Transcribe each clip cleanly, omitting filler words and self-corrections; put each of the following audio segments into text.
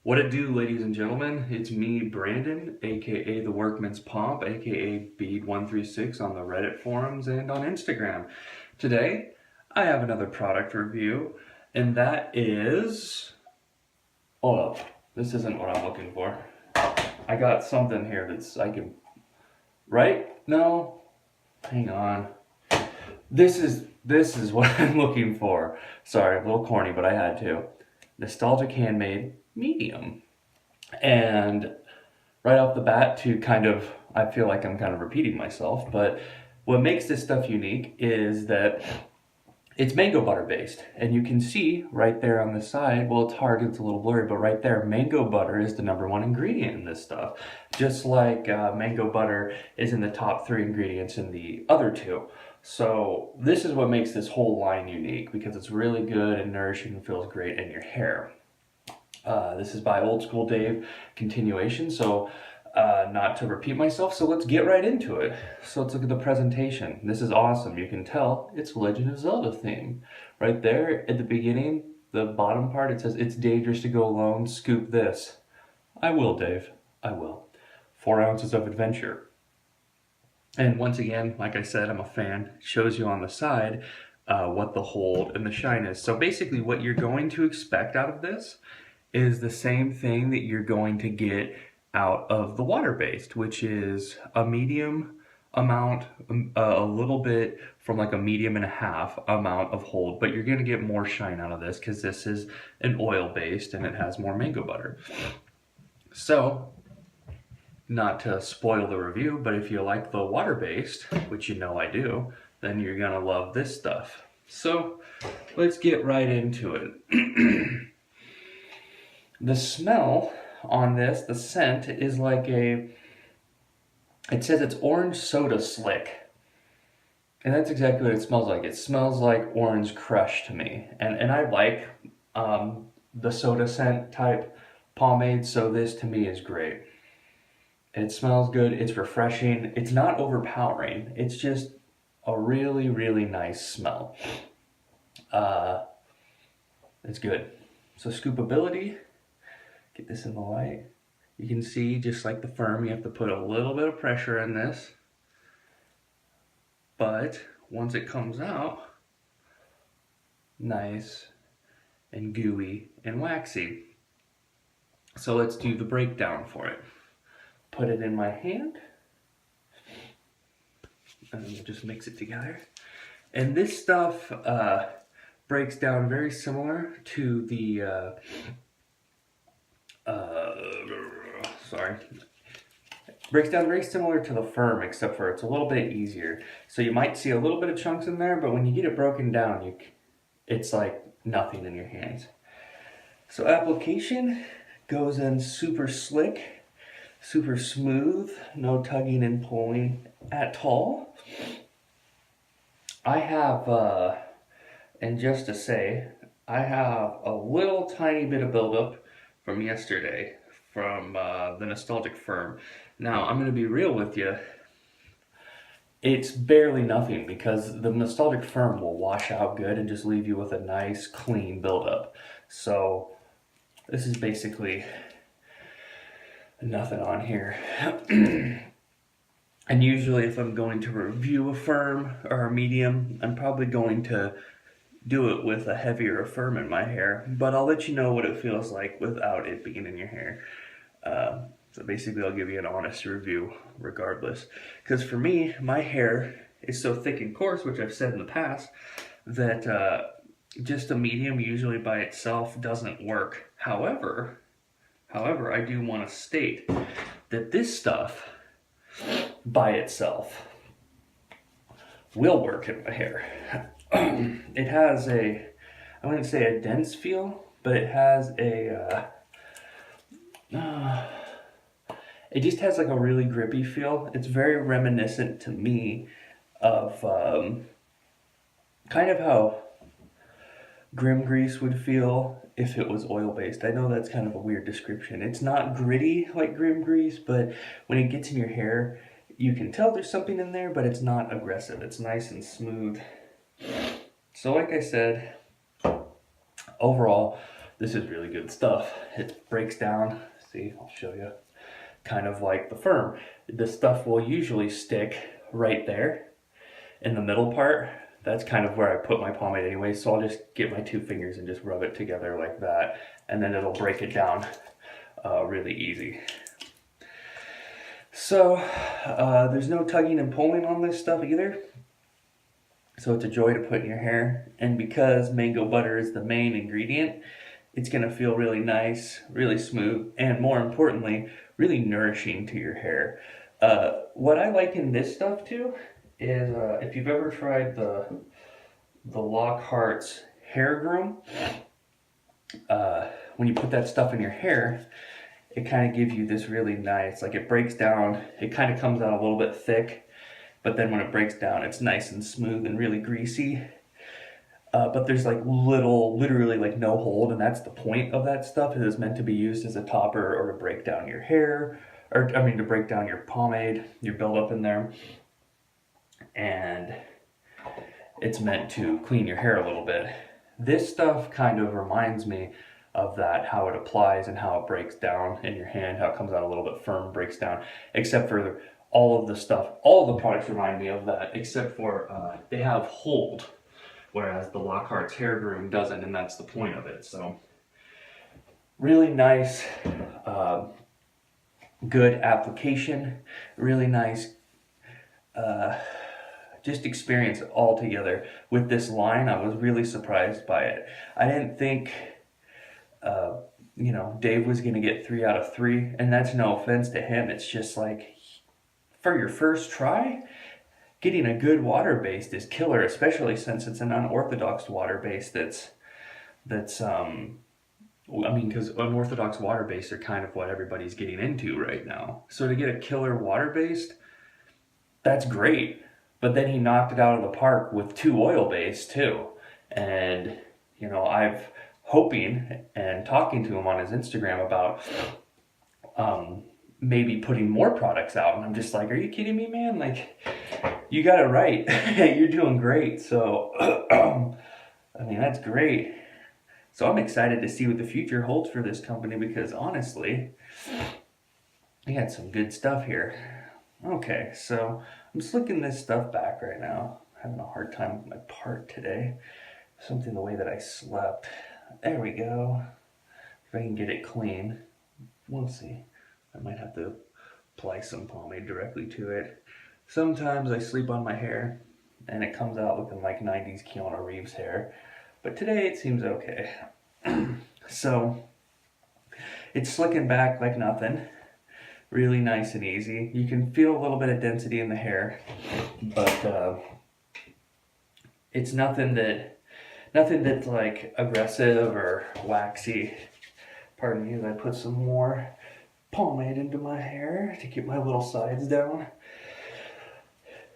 What it do, ladies and gentlemen? It's me, Brandon, aka the Workman's Pomp, aka Bead136 on the Reddit forums and on Instagram. Today, I have another product review, and that is. Hold up, this isn't what I'm looking for. I got something here that's I can. Right? No? Hang on. This is what I'm looking for. Sorry, a little corny, but I had to. Nostalgic Handmade Medium. And right off the bat, I feel like I'm kind of repeating myself, but what makes this stuff unique is that it's mango butter based. And you can see right there on the side, well, it's hard, it's a little blurry, but right there, mango butter is the #1 ingredient in this stuff. Just like mango butter is in the top 3 ingredients in the other two. So this is what makes this whole line unique because it's really good and nourishing and feels great in your hair. This is by Old School Dave continuation, so not to repeat myself, so let's get right into it. So let's look at the presentation. This is awesome. You can tell it's Legend of Zelda theme. Right there at the beginning, the bottom part, it says, "It's dangerous to go alone, scoop this." I will, Dave. I will. 4 ounces of adventure. And once again, like I said, I'm a fan. It shows you on the side what the hold and the shine is. So basically what you're going to expect out of this is the same thing that you're going to get out of the water-based, which is a medium amount, a little bit from like a medium and a half amount of hold, but you're going to get more shine out of this because this is an oil-based and it has more mango butter. So, not to spoil the review, but if you like the water-based, which you know I do, then you're going to love this stuff. So, let's get right into it. The smell on this, the scent, is like it says it's orange soda slick. And that's exactly what it smells like. It smells like orange crush to me. And I like the soda scent type pomade, so this to me is great. It smells good, it's refreshing, it's not overpowering. It's just a really, really nice smell. It's good. So scoopability. Get this in the light. You can see, just like the firm, you have to put a little bit of pressure in this. But once it comes out, nice and gooey and waxy. So let's do the breakdown for it. Put it in my hand. And we'll just mix it together. And this stuff breaks down very similar to the breaks down very similar to the firm, except for it's a little bit easier. So you might see a little bit of chunks in there, but when you get it broken down, it's like nothing in your hands. So application goes in super slick, super smooth, no tugging and pulling at all. I have, and just to say, I have a little tiny bit of buildup from yesterday from the Nostalgic Firm. Now, I'm going to be real with you. It's barely nothing because the Nostalgic Firm will wash out good and just leave you with a nice, clean buildup. So, this is basically nothing on here. And usually if I'm going to review a firm or a medium, I'm probably going to do it with a heavier firm in my hair, but I'll let you know what it feels like without it being in your hair. So basically I'll give you an honest review regardless. Because for me, my hair is so thick and coarse, which I've said in the past, that just a medium usually by itself doesn't work. However, I do want to state that this stuff by itself will work in my hair. It has I wouldn't say a dense feel, but it has it just has like a really grippy feel. It's very reminiscent to me of kind of how Grim Grease would feel if it was oil-based. I know that's kind of a weird description. It's not gritty like Grim Grease, but when it gets in your hair, you can tell there's something in there, but it's not aggressive. It's nice and smooth. So like I said, overall, this is really good stuff. It breaks down, see, I'll show you, kind of like the firm. This stuff will usually stick right there in the middle part. That's kind of where I put my pomade anyway, so I'll just get my 2 fingers and just rub it together like that, and then it'll break it down really easy. So there's no tugging and pulling on this stuff either, so it's a joy to put in your hair. And because mango butter is the main ingredient, it's going to feel really nice, really smooth, and more importantly, really nourishing to your hair. What I like in this stuff too is if you've ever tried the Lockhart's hair groom, when you put that stuff in your hair, it kind of gives you this really nice, like it breaks down, it kind of comes out a little bit thick, but then when it breaks down, it's nice and smooth and really greasy. But there's like literally like no hold, and that's the point of that stuff. It is meant to be used as a topper or to break down your hair, or I mean to break down your pomade, your buildup in there. And it's meant to clean your hair a little bit. This stuff kind of reminds me of that, how it applies and how it breaks down in your hand, how it comes out a little bit firm, breaks down, except for all of the stuff, all of the products remind me of that, except for they have hold, whereas the Lockhart's hair groom doesn't, and that's the point of it. So really nice, good application, really nice just experience altogether. With this line, I was really surprised by it. I didn't think you know, Dave was gonna get 3 out of 3, and that's no offense to him. It's just like, for your first try, getting a good water-based is killer, especially since it's an unorthodox water-based that's I mean, because unorthodox water-based are kind of what everybody's getting into right now. So to get a killer water-based, that's great. But then he knocked it out of the park with 2 oil-based too. And, you know, I've hoping and talking to him on his Instagram about maybe putting more products out. And I'm just like, are you kidding me, man? Like, you got it right. You're doing great. So, I mean, that's great. So I'm excited to see what the future holds for this company, because honestly, we had some good stuff here. Okay, so I'm slicking this stuff back right now. I'm having a hard time with my part today. Something the way that I slept. There we go. If I can get it clean. We'll see. I might have to apply some pomade directly to it. Sometimes I sleep on my hair and it comes out looking like 90s Keanu Reeves hair. But today it seems okay. So it's slicking back like nothing. Really nice and easy. You can feel a little bit of density in the hair, but it's nothing that's like aggressive or waxy. Pardon me as I put some more pomade into my hair to keep my little sides down.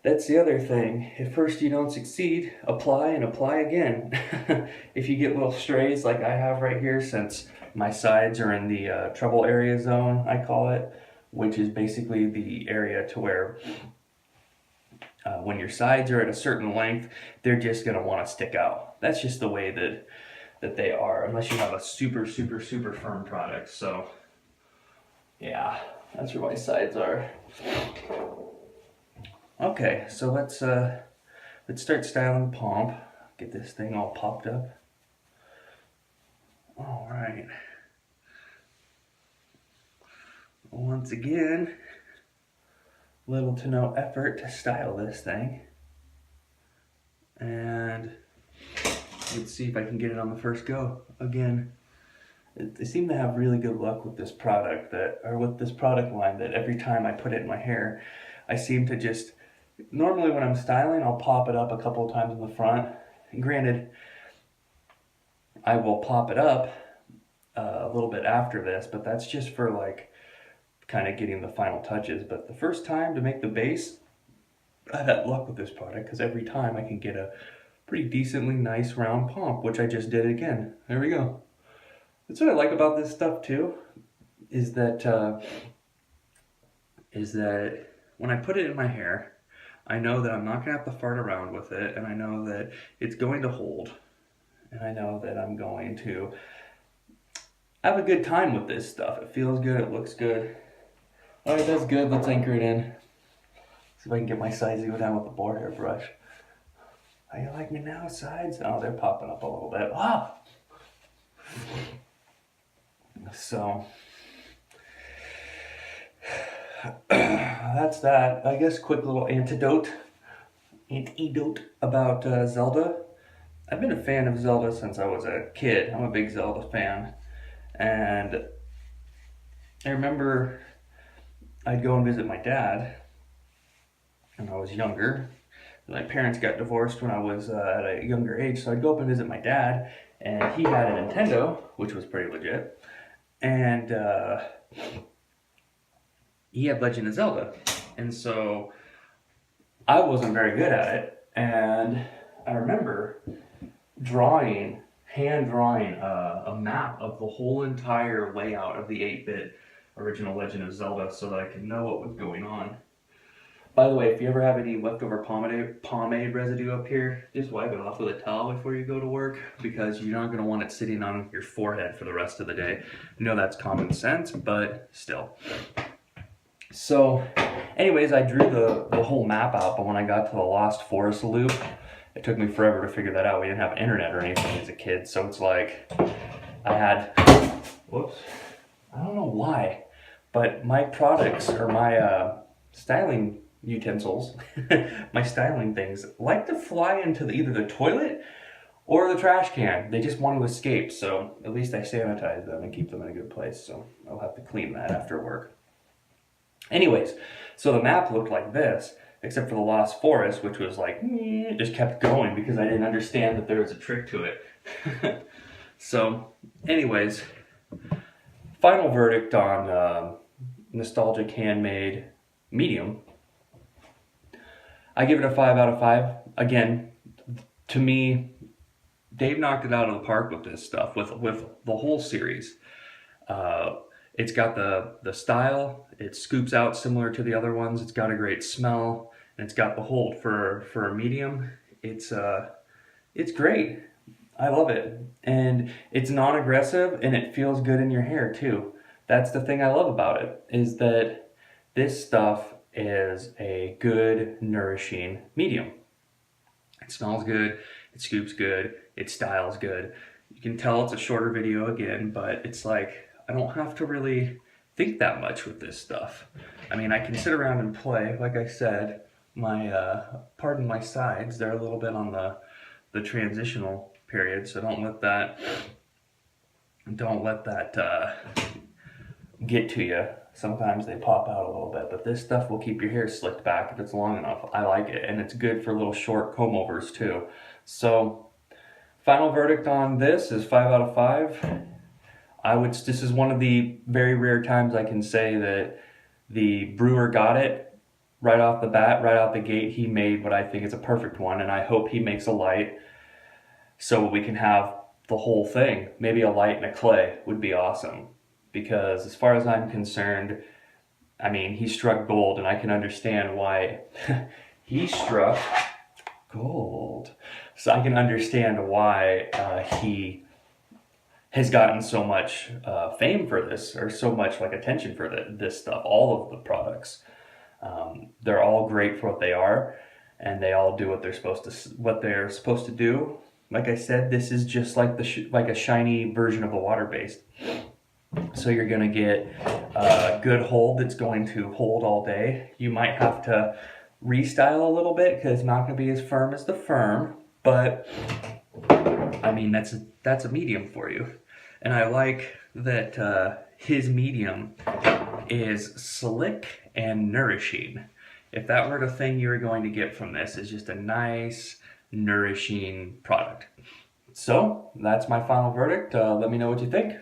That's the other thing. If first you don't succeed, apply and apply again. If you get little strays like I have right here, since my sides are in the trouble area zone, I call it, which is basically the area to where when your sides are at a certain length, they're just going to want to stick out. That's just the way that they are, unless you have a super firm product. So yeah, that's where my sides are. Okay, so let's start styling the pomp. Get this thing all popped up. All right. Once again, little to no effort to style this thing. And let's see if I can get it on the first go. Again, they seem to have really good luck with this product with this product line, that every time I put it in my hair, I seem to just, normally when I'm styling, I'll pop it up a couple of times in the front. And granted, I will pop it up a little bit after this, but that's just for like kind of getting the final touches. But the first time to make the base, I've had luck with this product, because every time I can get a pretty decently nice round pomp, which I just did again. There we go. That's what I like about this stuff too, is that when I put it in my hair, I know that I'm not gonna have to fart around with it, and I know that it's going to hold, and I know that I'm going to I have a good time with this stuff. It feels good, it looks good. Alright, that's good. Let's anchor it in. See if I can get my sides to go down with the boar hair brush. How you like me now, sides? Oh, they're popping up a little bit. Ah! So, that's that. I guess quick little antidote about Zelda. I've been a fan of Zelda since I was a kid. I'm a big Zelda fan. And I remember I'd go and visit my dad when I was younger. My parents got divorced when I was at a younger age, so I'd go up and visit my dad, and he had a Nintendo, which was pretty legit, and he had Legend of Zelda, and so I wasn't very good at it, and I remember hand drawing a map of the whole entire layout of the 8-bit original Legend of Zelda so that I could know what was going on. By the way, if you ever have any leftover pomade residue up here, just wipe it off with a towel before you go to work, because you're not going to want it sitting on your forehead for the rest of the day. I know that's common sense, but still. So, anyways, I drew the whole map out, but when I got to the Lost Forest loop, it took me forever to figure that out. We didn't have internet or anything as a kid, so it's like I had, whoops, I don't know why, but my products or my styling utensils, my styling things, like to fly into either the toilet or the trash can. They just want to escape, so at least I sanitize them and keep them in a good place, so I'll have to clean that after work. Anyways, so the map looked like this, except for the Lost Forest, which was like, just kept going because I didn't understand that there was a trick to it. So, anyways, final verdict on nostalgic handmade medium. I give it a 5 out of 5. Again, to me, Dave knocked it out of the park with this stuff, with the whole series. It's got the style, it scoops out similar to the other ones, it's got a great smell, and it's got the hold for a medium. It's great. I love it. And it's non-aggressive, and it feels good in your hair too. That's the thing I love about it, is that this stuff is a good, nourishing medium. It smells good, it scoops good, it styles good. You can tell it's a shorter video again, but it's like, I don't have to really think that much with this stuff. I mean, I can sit around and play. Like I said, pardon my sides, they're a little bit on the transitional period, so don't let that get to you. Sometimes they pop out a little bit, but this stuff will keep your hair slicked back if it's long enough. I like it, and it's good for little short comb overs too. So, final verdict on this is 5 out of 5. This is one of the very rare times I can say that the brewer got it right off the bat, right out the gate. He made what I think is a perfect one, and I hope he makes a light so we can have the whole thing. Maybe a light and a clay would be awesome, because as far as I'm concerned, I mean, he struck gold, and I can understand why he struck gold. So I can understand why he has gotten so much fame for this, or so much like attention for this stuff. All of the products, they're all great for what they are, and they all do what they're supposed to do. Like I said, this is just like like a shiny version of a water-based. So you're going to get a good hold that's going to hold all day. You might have to restyle a little bit because it's not going to be as firm as the firm, but I mean, that's a medium for you. And I like that his medium is slick and nourishing. If that were the thing you were going to get from this, is just a nice, nourishing product. So, that's my final verdict. Let me know what you think.